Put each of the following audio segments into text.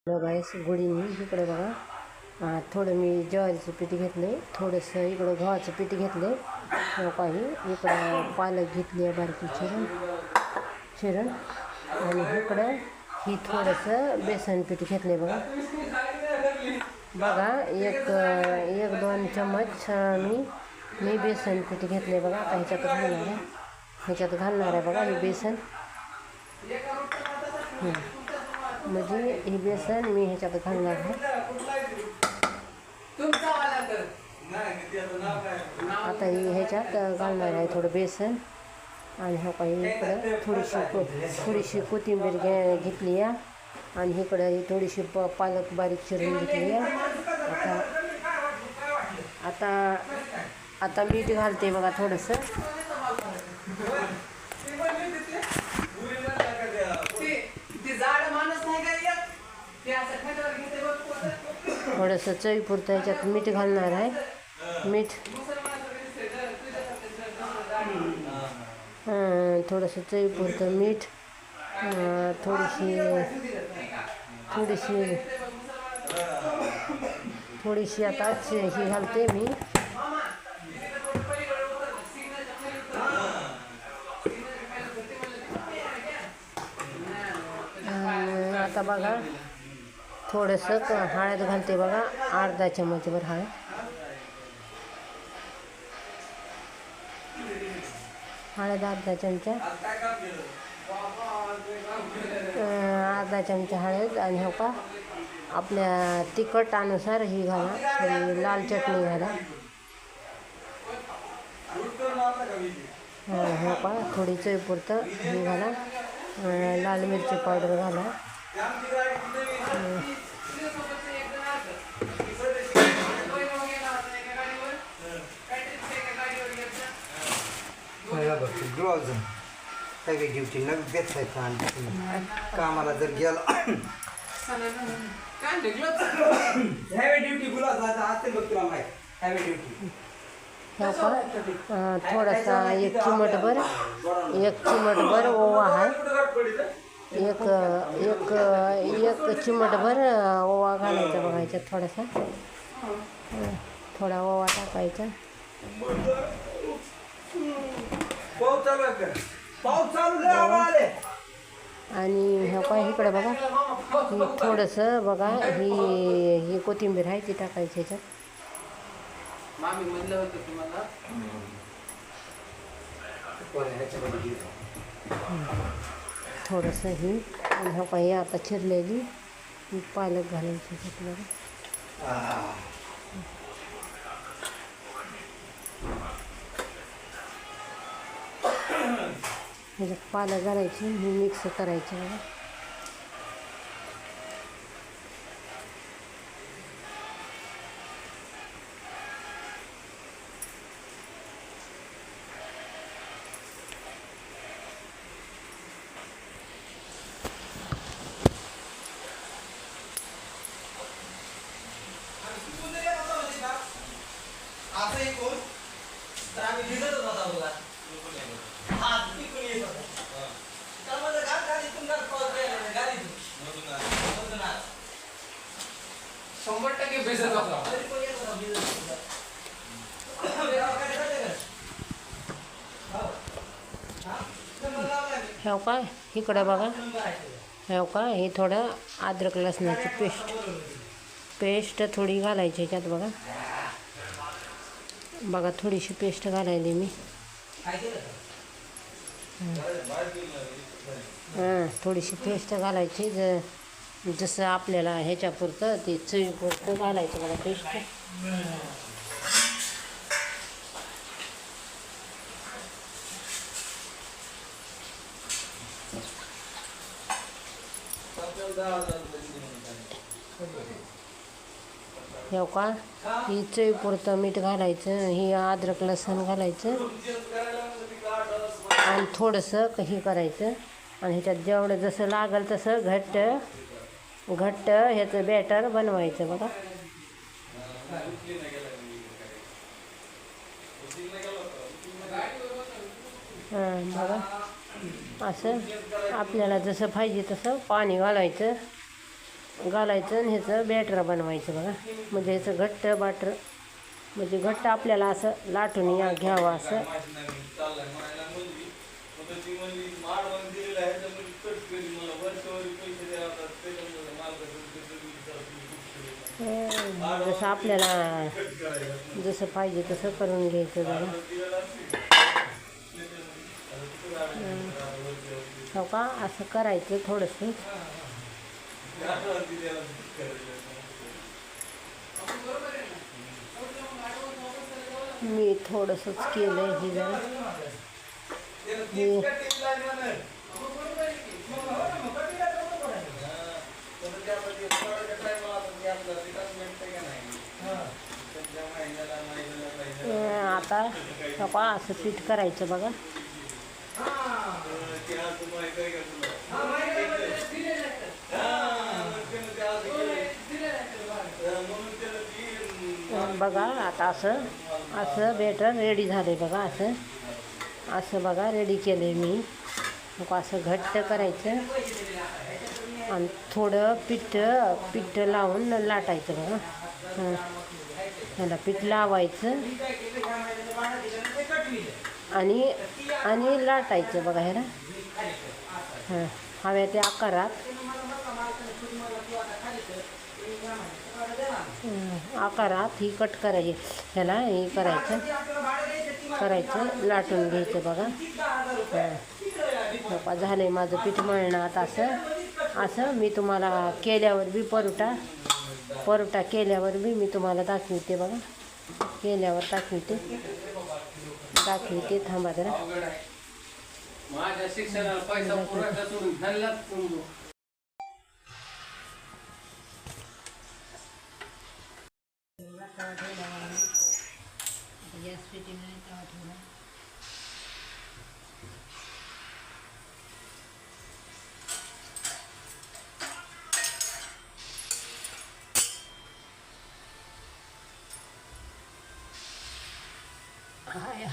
गाईस गुडीनी इकडे बघा थोडं मी ज्वारीचं पीठ घेतले, थोडंसं इकडं गव्हाचं पीठ घेतले, काही इकडं पालक घेतली बारकी चिरण आणि इकडं ही थोडंसं बेसन पीठ घेतले बघा एक दोन चम्मच मी बेसन पीठ घेतले बघा. आता ह्याच्यात घालणार आहे बघा हे बेसन. म्हणजे हे बेसन मी ह्याच्यात घालणार आहे. आता ह्याच्यात घालणार आहे थोडं बेसन आणि हा काही इकडं थोडीशी कोथिंबीर घेतली आहे आणि इकडं थोडीशी पालक बारीक चिरून घेतली आहे. आता मीठ घालते बघा थोडंसं. थोडंसं चवीपुरतं ह्याच्यात मीठ घालणार आहे. थोडंसं चवीपुरतं मीठ, थोडीशी आता ही घालते मी. आता बघा थोडंसं हळद घालते बघा, अर्धा चम्मचभर हळद. अर्धा चमचा हळद आणि हो का आपल्या तिखटानुसार ही घाला, थोडी लाल चटणी घाला. हो का थोडी चवीपुरतं ही घाला, लाल मिरची पावडर घाला. काही ड्युटी न बेसायचं आणि कामाला जर गेला थोडासा एक चिमटभर ओवा आहे. एक चिमटभर ओवा घालायचा बघा ह्याच्यात. थोडा ओवा टाकायचा. आणि हे काय इकडे बघा थोडंसं बघा ही कोथिंबीर आहे ती टाकायची ह्याच्यात. थोडंसं ही आणि हा काही आता चिरलेली पालक घालायची ह्याच्यात बघा. ह्याच्यात पालक घालायची, ही मिक्स करायची बघा. ह्याव का इकडे बघा, ह्याव का हे थोडं अद्रक लसणाची पेस्ट थोडी घालायची ह्याच्यात बघा थोडीशी पेस्ट घालायली मी. थोडीशी पेस्ट घालायची, जसं आपल्याला ह्याच्यापुरतं ते चवीपुरतं घालायचं बघा पेस्ट. हो का ही चवीपुरतं मीठ घालायचं, ही अद्रक लसूण घालायचं आणि थोडंसं हे करायचं आणि ह्याच्यात जेवढं जसं लागेल तसं घट्ट ह्याचं बॅटर बनवायचं बघा. बघा असं आपल्याला जसं पाहिजे तसं पाणी घालायचं. घालायचं आणि ह्याचं बॅटर बनवायचं बघा. म्हणजे ह्याचं घट्ट बॅटर, म्हणजे घट्ट आपल्याला असं लाटून घ्यावं असं. जसं आपल्याला जसं पाहिजे तसं करून घ्यायचं बघा. हो का, असं करायचं थोडंसं. मी थोडंसंच केलं हे जरा. आता हो असं पीठ करायचं बघा. बघा आता असं असं बॅटर रेडी झाले बघा. असं असं बघा रेडी केले मी. असं घट्ट करायचं आणि थोडं पीठ लावून लाटायचं बघा. ह्याला पीठ लावायचं आणि लाटायचं बघा ह्याला. हव्या त्या आकारात ही कट करायची. ह्याला हे करायचं लाटून घ्यायचं बघा. झालं माझं पीठ मळणं. आता असं मी तुम्हाला केल्यावर बी परोटा केल्यावर बी मी तुम्हाला दाखवते बघा. केल्यावर दाखवते थांबा जरा. गॅस पेटी तवा ठेवला.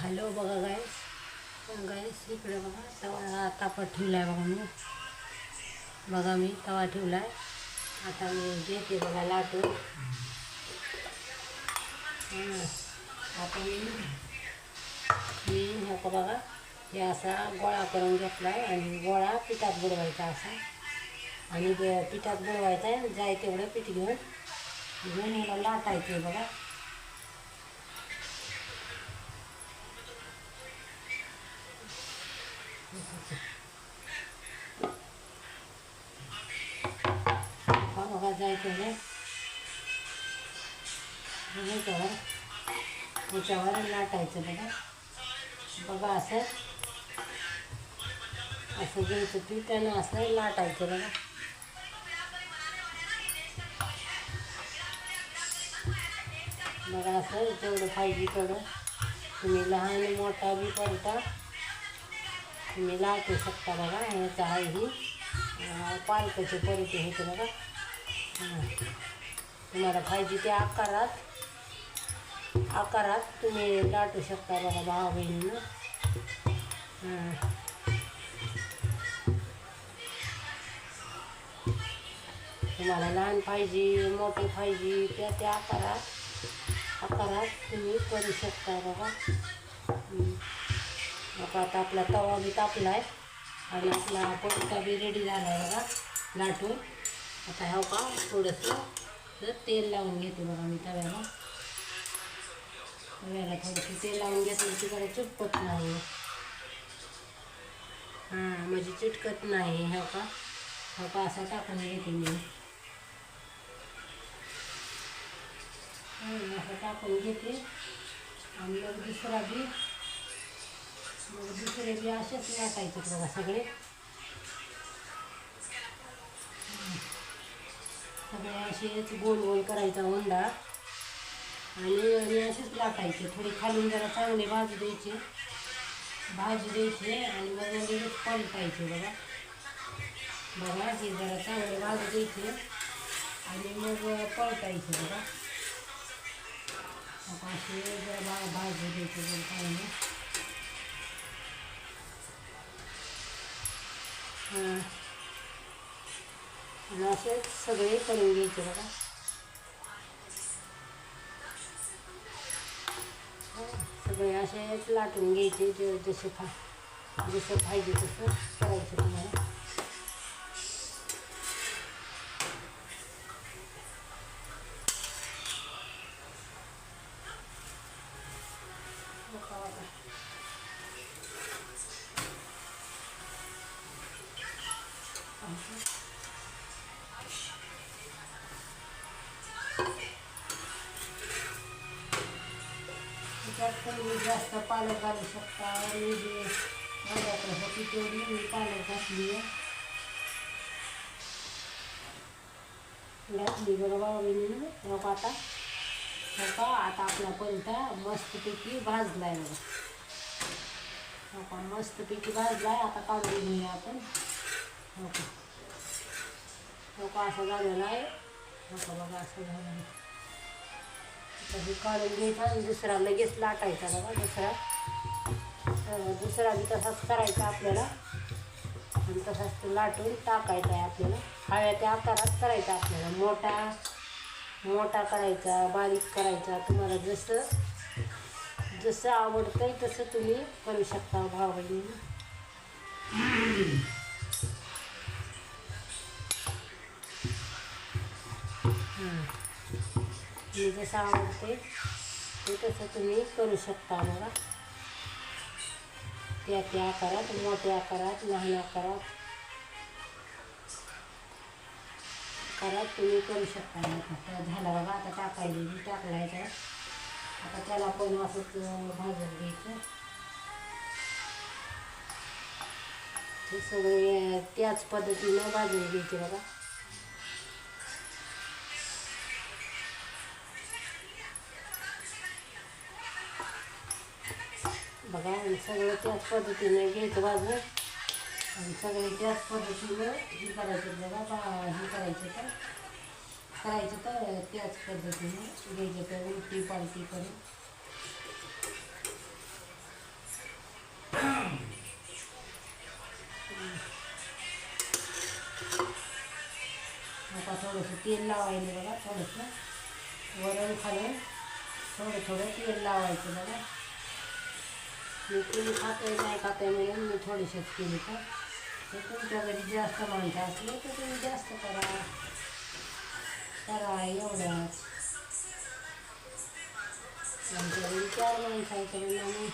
हॅलो बघा गायस इकडे बघा तवा तापत ठेवला आहे बघा. मी तवा ठेवला आहे. आता मी घेते बघा लाटून. आता मी ह्याचा बघा हे असा गोळा करून घेतला आहे आणि गोळा पिठात बुडवायचा असा. आणि पिठात बुडवायचा आहे. जाय तेवढं पीठ घेऊन ह्याला लाटायचं आहे बघा. बघा जाय तेवढं ह्याच्यावर लाटायचं बघा. असं घ्यायचं पीठ आणि असं लाटायचं बघा. असं जेवढं पाहिजे तेवढं तुम्ही लहान मोठा बी परोटा तुम्ही लाटू शकता बघा. ह्याचा आहे ही पालकाचे परोटे होते बघा. तुम्हाला पाहिजे त्या आकारात तुम्ही लाटू शकता बघा भावा बहिणीनं. तुम्हाला लहान पाहिजे मोठे पाहिजे त्या आकारात तुम्ही करू शकता बघा. आता आपला तवा बी तापला आहे आणि आपला परोटा बी रेडी झाला आहे बघा लाटून. आता ह्या का थोडंसं तेल लावून घेते बघा मी तव्याला. थोडंसं तेल लावून घेतलं की जरा चिटकत नाही. म्हणजे चिटकत नाही. ह्या का असा टाकून घेते मी. असं टाकून घेते आणि मग दुसरे बी असेच लाटायचे बघा सगळे असेच गोल करायचा उंडा आणि असेच लाटायचे. थोडे खालून जरा चांगले भाजू द्यायचे आणि मग लगेच पलटायचे बघा. हे जरा चांगले भाजू द्यायचे आणि मग पलटायचे बघा. असे जरा भाजू द्यायचे बघा चांगले. आणि असे सगळे करून घ्यायचे बघा. सगळे असेच लाटून घ्यायचे. जसे पाहिजे तसं करायचं तुम्हाला. त्यात तुम्ही जास्त पालक घालू शकता. मी जे माझ्याकडे होती तेवढी मी पालक घातली बघा बाबा. मग आता आपला पलटा मस्तपैकी भाजलाय बघा. मस्तपैकी भाजलाय. आता काढून घेऊया आपण. असं झालेलं आहे. बघा असं झालं आहे. हे काढून घ्यायचा आणि दुसरा लगेच लाटायचा बघा. दुसरा बी तसाच करायचा आपल्याला आणि तसाच लाटून टाकायचा आहे आपल्याला. हव्या त्या आकारात करायचा आपल्याला. मोठा करायचा, बारीक करायचा. तुम्हाला जसं आवडतं आहे तसं तुम्ही करू शकता भावबहिणी. मी जसं आवडते ते तसं तुम्ही करू शकता बघा. त्या आकारात, मोठ्या आकारात, लहान आकारात तुम्ही करू शकता. झाला बघा. आता टाकलायचा. आता त्याला पण असंच भाजून घ्यायचं. हे सगळे त्याच पद्धतीनं भाजून घ्यायचे बघा. आणि सगळं त्याच पद्धतीने घ्यायचं भाजून आणि सगळे त्याच पद्धतीनं हे करायचं बघा. हे करायचं तर त्याच पद्धतीने घ्यायचं तर उलटी पालटी करून. आता थोडंसं तेल लावायचं बघा. थोडंसं वरून खालून थोडं तेल लावायचं बघा. मी केली खाते नाही खाते म्हणून मी थोडीशीच केली. तर तुमच्या घरी जास्त माणसं असले तर तुम्ही जास्त करा एवढ्याच. आमच्या घरी 4 माणसं आहेत म्हणून आम्ही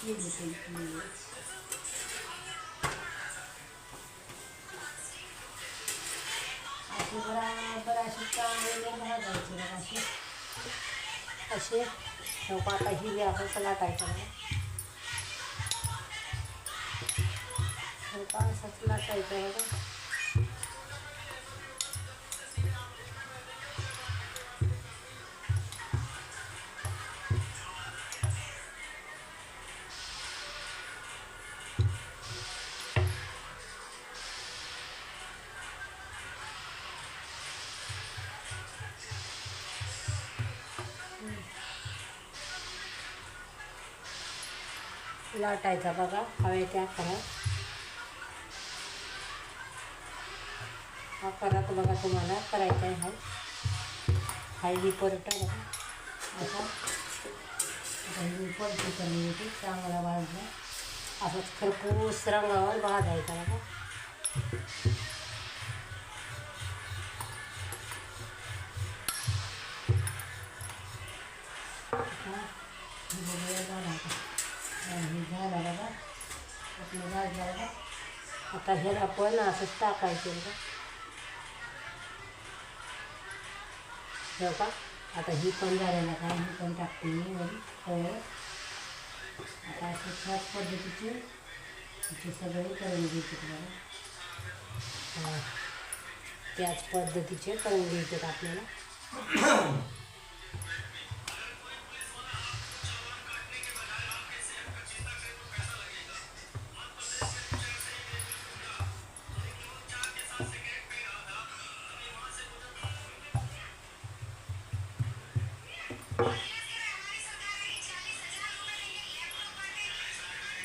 केली केली. असे बराबर असे चांगले भाजायचे बघा. असे आता ही असं लाटायचं बघा. असंच लाटायचं बघा. लाटायचा बघा हव्याच्या आकारात बघा. तुम्हाला करायचं आहे हायली परटा बघा. असा परती करून येते. चांगला भाजला असंच खरपूस रंगावर भाजायचा बघा. झाला बघा. आपलं भाजला बघा. आता ह्याला पण असंच टाकायचं बघा. आता ही पण झालेला का ही पण टाकते मी वरी. आता असे त्याच पद्धतीचे सगळे करून घ्यायचे बघा. त्याच पद्धतीचे करून घ्यायचे आपल्याला.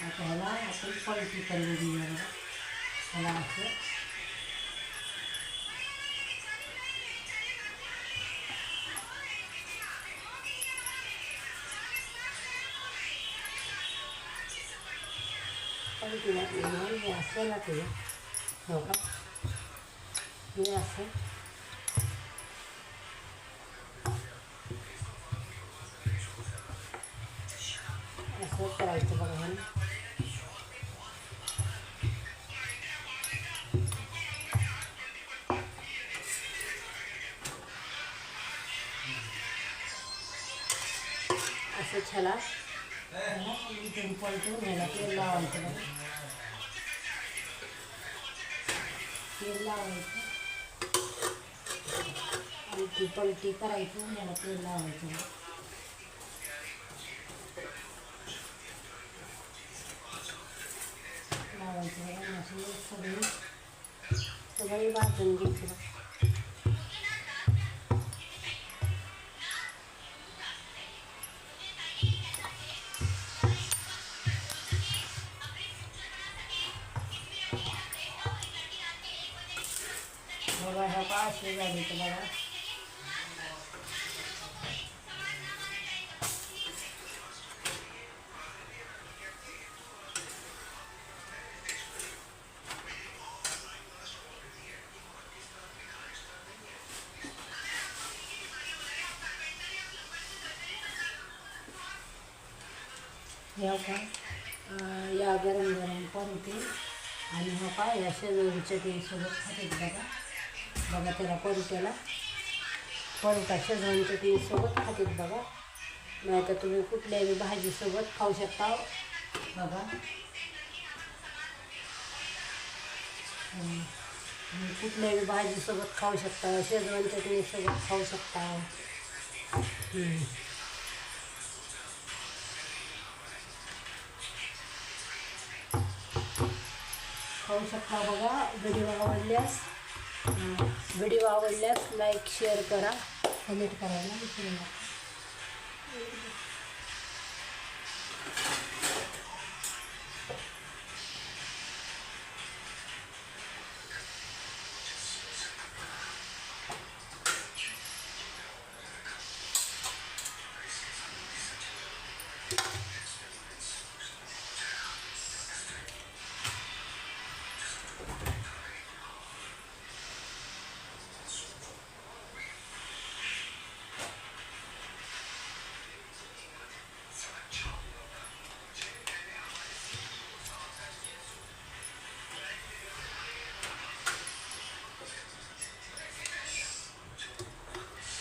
आता ह्याला आपण पलटी करून घेऊया बघा. ह्याला असं पलटी घातली म्हणून हे असं लागलं. हो का, हे असं असं करायचं बघा. म्हणून असं छाला इथून पलटून ह्याला तेल लावायचं बघा. तेल लावायचं आणि ती पलटी करायची, ह्याला तेल लावायचं. लावायचं बघा. अशी सगळी भाजून घ्यायची बघा. बघा ह्या अशी झाली तर बघा. ह्या का या गरम गरम परोठे आणि हा का या शेजवान चटणीसोबत खातात बघा. बघा त्याला परोठा शेजवान चटणीसोबत खातात बघा. नाही तर तुम्ही कुठल्याही भाजीसोबत खाऊ शकता बघा. कुठल्याही भाजीसोबत खाऊ शकता, शेजवान चटणीसोबत खाऊ शकता. खाऊ शकता बघा. व्हिडिओ आवडल्यास लाईक शेअर करा, कमेंट करायला विसरू नका.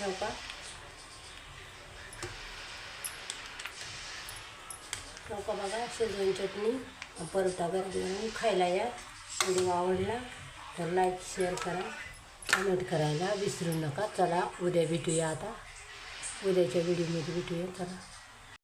हो का बघा. शेजवान चटणी परोठा गरम खायला या. व्हिडिओ आवडला तर लाईक शेअर करा, कमेंट करायला विसरू नका. चला उद्या भेटूया. आता उद्याच्या व्हिडिओमध्ये भेटूया. चला.